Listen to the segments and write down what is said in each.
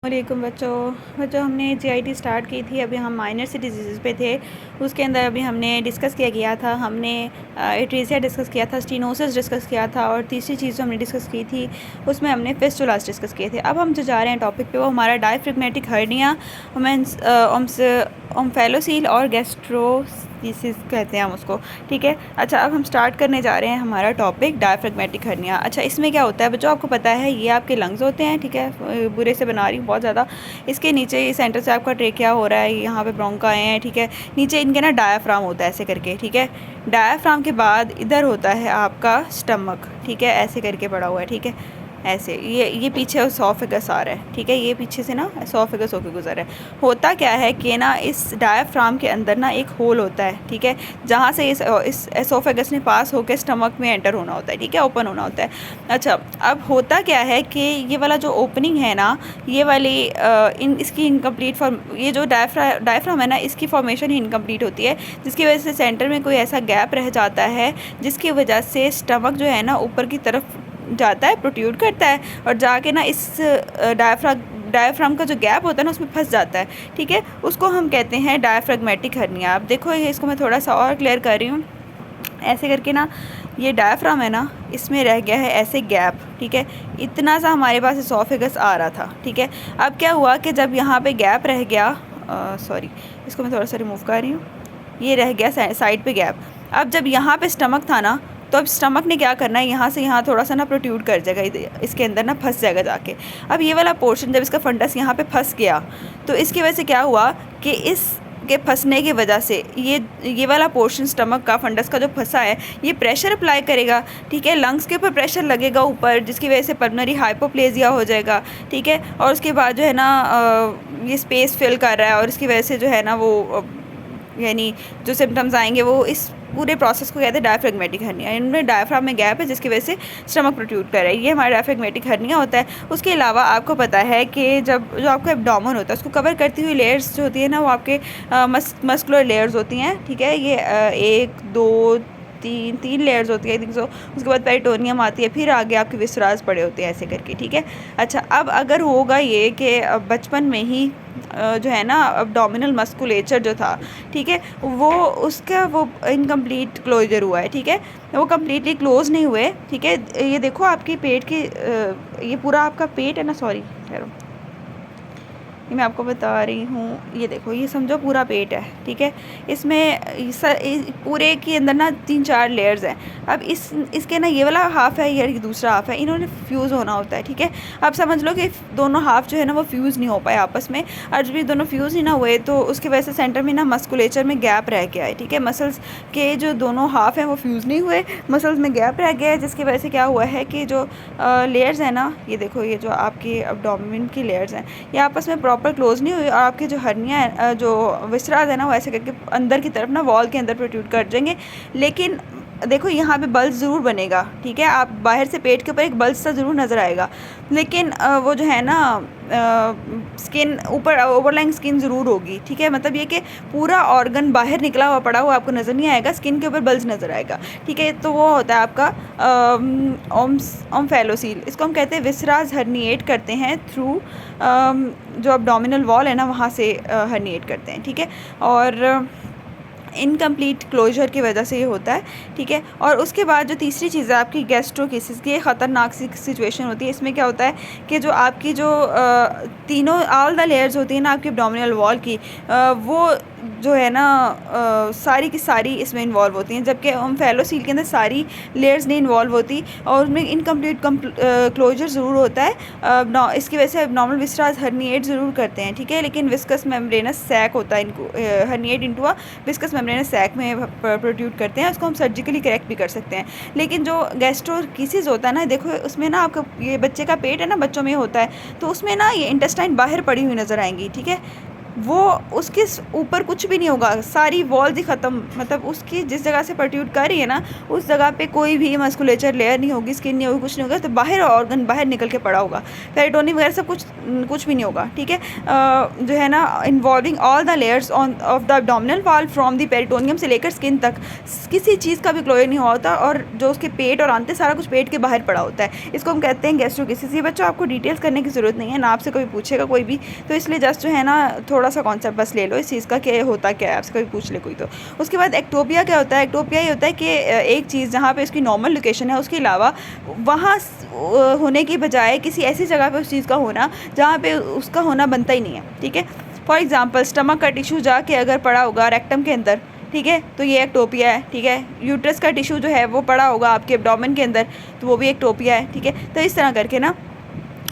वालेकुम बच्चों हमने जीआईटी स्टार्ट की थी। अभी हम माइनर से डिजीज़ पे थे। उसके अंदर अभी हमने डिस्कस किया गया था, हमने एट्रेसिया डिस्कस किया था, स्टीनोसिस डिस्कस किया था और तीसरी चीज़ जो हमने डिस्कस की थी उसमें हमने फिस्टुलास डिस्कस किए थे। अब हम जो जा रहे हैं टॉपिक पे वो हमारा डायफ्रेगमेटिक हर्निया, ओम्फेलोसील और गैस्ट्रोसिस कहते हैं हम उसको। ठीक है, अच्छा अब हम स्टार्ट करने जा रहे हैं हमारा टॉपिक डायफ्रेगमेटिक हर्निया। अच्छा इसमें क्या होता है बच्चों, आपको पता है ये आपके लंग्स होते हैं। ठीक है, बुरे से बना रही हूँ बहुत ज़्यादा। इसके नीचे ये सेंटर से आपका ट्रेकिया हो रहा है, यहाँ पे ब्रोंकाई हैं। ठीक है, नीचे इनके ना डायाफ्राम होता है ऐसे करके। ठीक है, डायाफ्राम के बाद इधर होता है आपका स्टमक। ठीक है, ऐसे करके पड़ा हुआ है। ठीक है, ऐसे ये पीछे एसोफेगस आ रहा है। ठीक है, ये पीछे से ना एसोफेगस होकर गुजर रहा है। होता क्या है कि ना इस डायाफ्राम के अंदर ना एक होल होता है। ठीक है, जहाँ से इस एसोफेगस ने पास होकर स्टमक में एंटर होना होता है। ठीक है, ओपन होना होता है। अच्छा अब होता क्या है कि ये वाला जो ओपनिंग है ना, ये वाली इसकी इनकम्प्लीट फॉर्म, ये जो डायफ्राम है ना, इसकी फॉर्मेशन ही इनकम्प्लीट होती है, जिसकी वजह से सेंटर में कोई ऐसा गैप रह जाता है जिसकी वजह से स्टमक जो है ना ऊपर की तरफ जाता है, प्रोट्रूड करता है और जाके ना इस डायफ्राम का जो गैप होता है ना उसमें फंस जाता है। ठीक है, उसको हम कहते हैं डायफ्रेगमेटिक हर्निया। आप देखो ये, इसको मैं थोड़ा सा और क्लियर कर रही हूँ। ऐसे करके ना ये डायफ्राम है ना, इसमें रह गया है ऐसे गैप। ठीक है, इतना सा हमारे पास एसोफेगस आ रहा था। ठीक है, अब क्या हुआ कि जब यहाँ पे गैप रह गया, सॉरी इसको मैं थोड़ा सा रिमूव कर रही हूँ, ये रह गया साइड पे गैप। अब जब यहाँ पे स्टमक था ना, तो अब स्टमक ने क्या करना है, यहाँ से यहाँ थोड़ा सा ना प्रोट्रूड कर जाएगा, इसके अंदर ना फंस जाएगा जाके। अब ये वाला पोर्शन जब इसका फंडस यहाँ पे फंस गया, तो इसकी वजह से क्या हुआ कि इस के फंसने की वजह से ये वाला पोर्शन स्टमक का फंडस का जो फंसा है, ये प्रेशर अप्लाई करेगा। ठीक है, लंग्स के ऊपर प्रेशर लगेगा ऊपर, जिसकी वजह से पल्मोनरी हाइपोप्लेजिया हो जाएगा। ठीक है, और उसके बाद जो है ना ये स्पेस फिल कर रहा है और इसकी वजह से जो है ना वो यानी जो सिम्टम्स आएंगे वो इस पूरे प्रोसेस को कहते हैं डायफ्रेगमेटिक हर्निया। इनमें डायफ्राम में गैप है जिसकी वजह से स्टमक प्रोट्रूड कर रहा है, ये हमारा डायफ्रेगमेटिक हर्निया होता है। उसके अलावा आपको पता है कि जब जो आपका एब्डोमेन होता है उसको कवर करती हुई लेयर्स जो होती है ना, वो आपके मस्कुलर लेयर्स होती हैं। ठीक है, ये 1 2 तीन लेयर्स होती है, आई थिंक सो। उसके बाद पेरिटोनियम आती है, फिर आगे आपके विसराज पड़े होते हैं ऐसे करके। ठीक है, अच्छा अब अगर होगा ये कि बचपन में ही जो है ना अब्डोमिनल मस्कुलेचर जो था, ठीक है, वो उसका वो इनकम्प्लीट क्लोजर हुआ है। ठीक है, वो कम्प्लीटली क्लोज नहीं हुए। ठीक है, ये देखो आपकी पेट की ये पूरा आपका पेट है ना, सॉरी ठहरो, ये मैं आपको बता रही हूँ। ये देखो, ये समझो पूरा पेट है। ठीक है, इसमें पूरे के अंदर ना 3-4 लेयर्स हैं। अब इसके ना ये वाला हाफ़ है, ये दूसरा हाफ़ है, इन्होंने फ्यूज़ होना होता है। ठीक है, अब समझ लो कि दोनों हाफ़ जो है ना वो फ्यूज़ नहीं हो पाए आपस में, और जब ये दोनों फ्यूज़ नहीं ना हुए तो उसकी वजह से सेंटर में ना मस्कुलेचर में गैप रह गया है। ठीक है, मसल्स के जो दोनों हाफ़ हैं वो फ्यूज़ नहीं हुए, मसल्स में गैप रह गया है, जिसकी वजह से क्या हुआ है कि जो लेयर्स हैं ना, ये देखो ये जो आपके एब्डोमेन की लेयर्स हैं, ये आपस में प्रॉपर क्लोज नहीं हुई और आपके जो हर्निया है, जो विसराज है ना, वो ऐसे करके अंदर की तरफ ना वॉल के अंदर प्रोट्रूड कर जाएंगे। लेकिन देखो यहाँ पे बल्ज ज़रूर बनेगा। ठीक है, आप बाहर से पेट के ऊपर एक बल्ज सा ज़रूर नज़र आएगा, लेकिन वो जो है ना स्किन ऊपर ओवरलाइंग स्किन ज़रूर होगी। ठीक है, मतलब ये कि पूरा ऑर्गन बाहर निकला हुआ पड़ा हुआ आपको नज़र नहीं आएगा, स्किन के ऊपर बल्ज नज़र आएगा। ठीक है, तो वो होता है आपका ओम्फेलोसील। इसको हम कहते हैं विसराज हर्निएट करते हैं थ्रू जो अब्डोमिनल वॉल है ना, वहाँ से हर्निएट करते हैं। ठीक है, और इनकम्प्लीट क्लोजर की वजह से ये होता है। ठीक है, और उसके बाद जो तीसरी चीज़ है आपकी गैस्ट्रोकिसिस की, ख़तरनाक सी सिचुएशन होती है। इसमें क्या होता है कि जो आपकी जो तीनों ऑल द लेयर्स होती हैं ना आपकी एब्डोमिनल वॉल की, वो जो है ना सारी की सारी इसमें इन्वॉल्व होती हैं, जबकि ओम्फेलोसील के अंदर सारी लेयर्स नहीं इन्वॉल्व होती और उसमें इनकम्प्लीट क्लोजर ज़रूर होता है। इसकी वजह से एब्डोमिनल विसराज हर्निएट ज़रूर करते हैं। ठीक है, लेकिन विस्कस मेम्ब्रेनस सैक होता है, इनको herniate into a viscous membranous sac में प्रोट्रूड करते हैं। उसको हम सर्जिकली करेक्ट भी कर सकते हैं। लेकिन जो गैस्ट्रोकिसिस होता है ना, देखो उसमें ना आपका ये बच्चे का पेट है ना, बच्चों में होता है, तो उसमें ना ये इंटेस्टाइन बाहर पड़ी हुई नज़र आएंगी। ठीक है, वो उसके ऊपर कुछ भी नहीं होगा, सारी वॉल्स ही ख़त्म, मतलब उसकी जिस जगह से प्रोट्रूड कर रही है ना उस जगह पे कोई भी मस्कुलेचर लेयर नहीं होगी, स्किन नहीं होगी, कुछ नहीं होगा, तो बाहर ऑर्गन बाहर निकल के पड़ा होगा, पेरिटोनियम वगैरह सब कुछ भी नहीं होगा, ठीक है। जो है ना involving all the layers on off the abdominal wall from the peritoneum से लेकर स्किन तक, किसी चीज़ का भी क्लोजर नहीं हुआ होता, और जो उसके पेट और आंते सारा कुछ पेट के बाहर पड़ा होता है। इसको हम कहते हैं गैस्ट्रोकिसिस। ये बच्चों आपको डिटेल्स करने की ज़रूरत नहीं है, ना आपसे कोई पूछेगा कोई भी, तो इसलिए जस्ट जो है ना थोड़ा सा कॉन्सेप्ट बस ले लो इस चीज़ का कि होता क्या है, आपसे कभी पूछ ले कोई तो। उसके बाद एक्टोपिया क्या होता है? एक्टोपिया ये होता है कि एक चीज़ जहाँ पे उसकी नॉर्मल लोकेशन है उसके अलावा वहाँ होने की बजाय किसी ऐसी जगह पे उस चीज़ का होना जहाँ पे उसका होना बनता ही नहीं है, ठीक है। फॉर एग्जांपल स्टमक का टिश्यू जाके अगर पड़ा होगा रेक्टम के अंदर, ठीक है, तो ये एक्टोपिया है, ठीक है। यूट्रस का टिश्यू जो है वो पड़ा होगा आपके एब्डोमेन के अंदर, तो वो भी एक्टोपिया है, ठीक है। तो इस तरह करके ना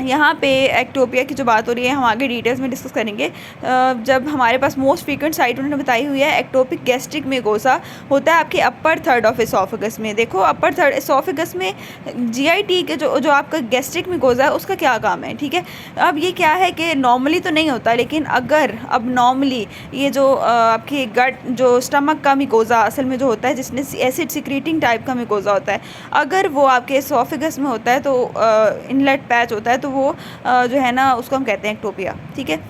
यहाँ पे एक्टोपिया की जो बात हो रही है हम आगे डिटेल्स में डिस्कस करेंगे। जब हमारे पास मोस्ट फ्रीक्वेंट साइट उन्होंने बताई हुई है एक्टोपिक गैस्ट्रिक म्यूकोसा होता है आपके अपर थर्ड ऑफ एसोफेगस में। देखो अपर थर्ड एसोफेगस में जीआईटी के जो आपका गैस्ट्रिक म्यूकोसा है उसका क्या काम है, ठीक है। अब ये क्या है कि नॉर्मली तो नहीं होता, लेकिन अगर अब नॉर्मली ये जो आपकी गट जो स्टमक का म्यूकोसा असल में जो होता है जिसमें एसिड सिक्रीटिंग टाइप का म्यूकोसा होता है, अगर वो आपके एसोफेगस में होता है तो इनलेट पैच होता है, तो वो जो है ना उसको हम कहते हैं एक्टोपिया, ठीक है।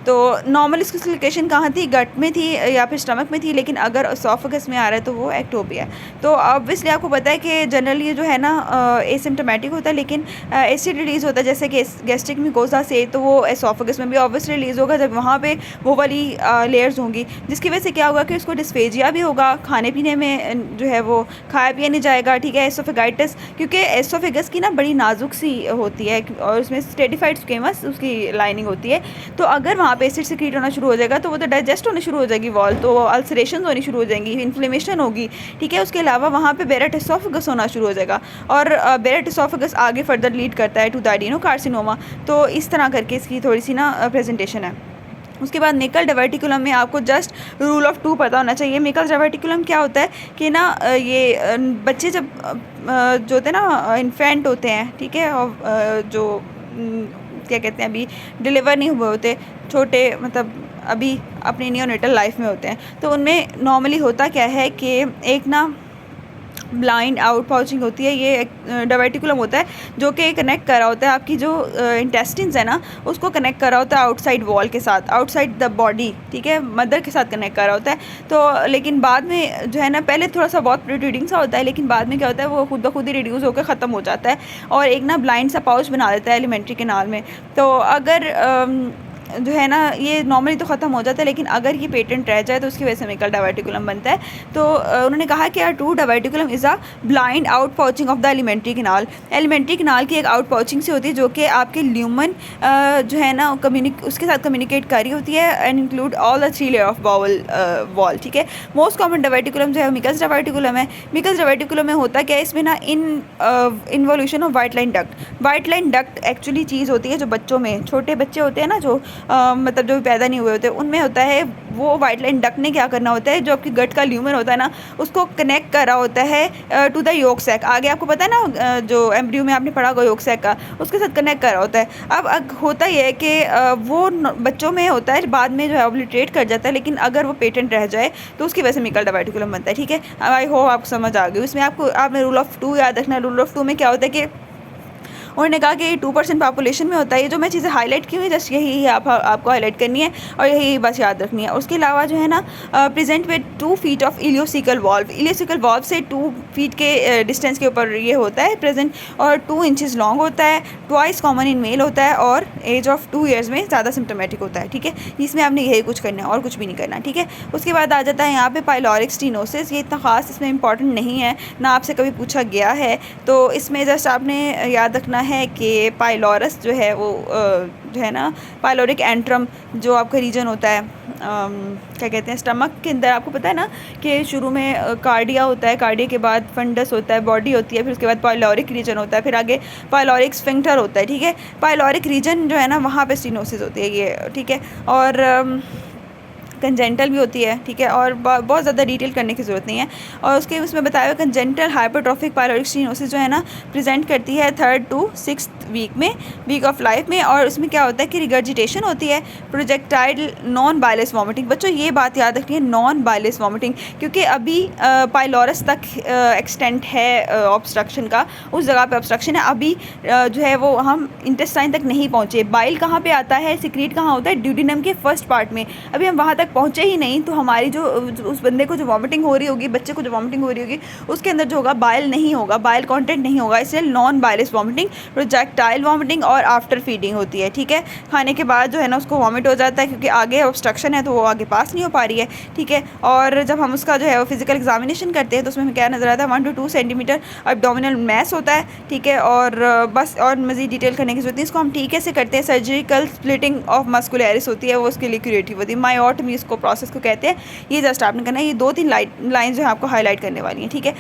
तो नॉर्मल इसकी लोकेशन कहाँ थी? गट में थी या फिर स्टमक में थी, लेकिन अगर एसोफेगस में आ रहा है तो वो एक्टोपिया है। तो ऑब्वियसली आपको पता है कि जनरली ये जो है ना एसिम्टोमेटिक होता है, लेकिन एसिड रिलीज़ होता है जैसे कि गैस्ट्रिक म्यूकोसा से, तो वो एसोफेगस में भी ऑब्वियसली रिलीज़ होगा जब वहाँ पे वो वाली लेयर्स होंगी, जिसकी वजह से क्या होगा कि उसको डिस्फेजिया भी होगा, खाने पीने में जो है वो खाया पिया नहीं जाएगा, ठीक है। एसोफेगाइटिस, क्योंकि एसोफेगस की ना बड़ी नाजुक सी होती है और उसमें स्टेटिफाइड स्क्वेमस उसकी लाइनिंग होती है, तो अगर वहाँ पे एसिड सिक्रीट होना शुरू हो जाएगा तो वो तो डाइजेस्ट होने शुरू हो जाएगी वॉल, तो अल्सरेशन होनी शुरू हो जाएंगी, इन्फ्लेमेशन होगी, ठीक है। उसके अलावा वहाँ पे बेरेट एसोफेगस होना शुरू हो जाएगा, और बेरेट एसोफेगस आगे फर्दर लीड करता है टू द एडेनोकार्सिनोमा। तो इस तरह करके इसकी थोड़ी सी ना प्रेजेंटेशन है। उसके बाद मिकल डाइवर्टिकुलम में आपको जस्ट रूल ऑफ टू पता होना चाहिए। मिकल डाइवर्टिकुलम क्या होता है कि ना ये बच्चे जब जो होते हैं ना इन्फेंट होते हैं, ठीक है, और जो क्या कहते हैं अभी डिलीवर नहीं हुए होते, छोटे मतलब अभी अपनी नियोनेटल लाइफ में होते हैं, तो उनमें नॉर्मली होता क्या है कि एक ना ब्लाइंड आउट पाउचिंग होती है, ये डाइवर्टिकुलम होता है जो कि कनेक्ट कर रहा होता है आपकी जो इंटेस्टिन्स है ना उसको कनेक्ट कर रहा होता है आउटसाइड वॉल के साथ, आउटसाइड द बॉडी, ठीक है, मदर के साथ कनेक्ट कर रहा होता है। तो लेकिन बाद में जो है ना पहले थोड़ा सा बहुत प्रोट्रूडिंग सा होता है, लेकिन बाद में क्या होता है वो खुद ब खुद ही रिड्यूस होकर ख़त्म हो जाता है और एक ना ब्लाइंड सा पाउच बना देता है एलिमेंट्री कैनाल में। तो अगर जो है ना ये नॉर्मली तो ख़त्म हो जाता है, लेकिन अगर ये पेटेंट रह जाए तो उसकी वजह से मिकल डाइवर्टिकुलम बनता है। तो उन्होंने कहा कि true diverticulum is a blind out pouching of the alimentary canal. Alimentary canal की एक आउट पाउचिंग से होती है जो कि आपके ल्यूमन जो है ना उसके साथ कम्युनिकेट कर रही होती है and include all the 3 layer of bowel wall, ठीक है। मोस्ट कॉमन डाइवर्टिकुलम जो है मिकल्स डाइवर्टिकुलम है। मिकल्स डाइवर्टिकुलम में होता क्या है, इसमें ना involution of white line duct. White line duct actually चीज़ होती है जो बच्चों में, छोटे बच्चे होते हैं ना जो मतलब जो पैदा नहीं हुए होते उनमें होता है, वो वाइट लाइन डक्ट ने क्या करना होता है, जो आपकी गट का ल्यूमन होता है ना उसको कनेक्ट करा होता है टू द योक सैक। आगे आपको पता है ना जो एम्ब्रियो में आपने पढ़ा होगा योक सैक का, उसके साथ कनेक्ट करा होता है। अब होता ये है कि वो बच्चों में होता है, बाद में जो है ओब्लिटरेट कर जाता है, लेकिन अगर वो पेटेंट रह जाए तो उसकी वजह से मिकल डाइवर्टिकुलम बनता है, ठीक है। आई होप आपको समझ आ गई। उसमें आपने रूल ऑफ टू याद रखना है। रूल ऑफ टू में क्या होता है कि उन्होंने कहा कि 2% पॉपुलेशन में होता है। ये जो मैं चीज़ें हाईलाइट की हुई जस्ट यही आपको हाईलाइट करनी है और यही बस याद रखनी है। उसके अलावा जो है ना present with 2 feet of ileocaecal valve. Ileocaecal valve से 2 फीट के डिस्टेंस के ऊपर ये होता है प्रेजेंट, और 2 इंचेस लॉन्ग होता है, ट्वाइस कॉमन इन मेल होता है, और एज ऑफ 2 ईयर्स में ज़्यादा सिम्टोमेटिक होता है, ठीक है। इसमें आपने यही कुछ करना है और कुछ भी नहीं करना, ठीक है। उसके बाद आ जाता है यहाँ पे पाइलोरिक स्टेनोसिस। ये इतना खास इसमें इंपॉर्टेंट नहीं है, ना आपसे कभी पूछा गया है, तो इसमें जस्ट आपने याद रखना है कि पाइलोरस जो है वो जो है ना पाइलोरिक एंट्रम जो आपका रीजन होता है क्या कहते हैं स्टमक के अंदर, आपको पता है ना कि शुरू में कार्डिया होता है, कार्डिया के बाद फंडस होता है, बॉडी होती है, फिर उसके बाद पाइलोरिक रीजन होता है, फिर आगे पाइलोरिक स्फिंक्टर होता है, ठीक है। पाइलोरिक रीजन जो है ना वहाँ पे स्टेनोसिस होती है ये, ठीक है। और कंजेंटल भी होती है, ठीक है, और बहुत ज़्यादा डिटेल करने की ज़रूरत नहीं है। और उसके उसमें बताया हुआ कंजेंटल हाइपरट्रॉफिक पायलोरिक स्टेनोसिस जो है ना प्रेजेंट करती है 3rd to 6th week of life में। और उसमें क्या होता है कि रिगर्जिटेशन होती है, प्रोजेक्टाइल नॉन बाइलेस वॉमिटिंग। बच्चों ये बात याद रखनी है, नॉन बाइलेस वॉमिटिंग, क्योंकि अभी पाइलोरस तक एक्सटेंट है ऑब्स्ट्रक्शन का, उस जगह पे ऑब्स्ट्रक्शन है, अभी जो है वो हम इंटेस्टाइन तक नहीं पहुँचे। बाइल कहाँ पे आता है, सिक्रीट कहाँ होता है, ड्यूडिनम के फर्स्ट पार्ट में, अभी हम वहाँ तक पहुँचे ही नहीं। तो हमारी जो उस बंदे को जो वॉमिटिंग हो रही होगी, बच्चे को जो वॉमिटिंग हो रही होगी, उसके अंदर जो होगा बाइल नहीं होगा, बाइल कॉन्टेंट नहीं होगा, इसलिए नॉन बाइलिस वॉमिटिंग, प्रोजेक्टाइल वॉमिटिंग और आफ्टर फीडिंग होती है, ठीक है। खाने के बाद जो है ना उसको वॉमिट हो जाता है, क्योंकि आगे ऑब्स्ट्रक्शन है तो वो आगे पास नहीं हो पा रही है, ठीक है। और जब हम उसका जो है वो फिजिकल एग्जामिनेशन करते हैं तो उसमें हमें क्या नज़र आता है, 1 to 2 सेंटीमीटर एब्डोमिनल मैस होता है, ठीक है। और बस और मज़ीद डिटेल करने की जरूरत नहीं, इसको हम ठीक है से करते हैं। सर्जिकल स्प्लिटिंग ऑफ मस्कुलरिस होती है, वो उसके लिए क्यूरेटिव होती है, मायोटमी इसको प्रोसेस को कहते हैं। ये जस्ट आपने करना है, ये 2-3 लाइन जो है आपको हाईलाइट करने वाली हैं, ठीक है।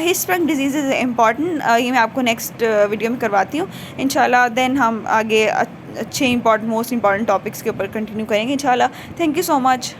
हिस्ट्रंग डिजीज़ इज़ इम्पॉर्टेंट, ये मैं आपको नेक्स्ट वीडियो में करवाती हूँ इंशाल्लाह। देन हम आगे अच्छे मोस्ट इंपॉर्टेंट टॉपिक्स के ऊपर कंटिन्यू करेंगे इंशाल्लाह। Thank you so much.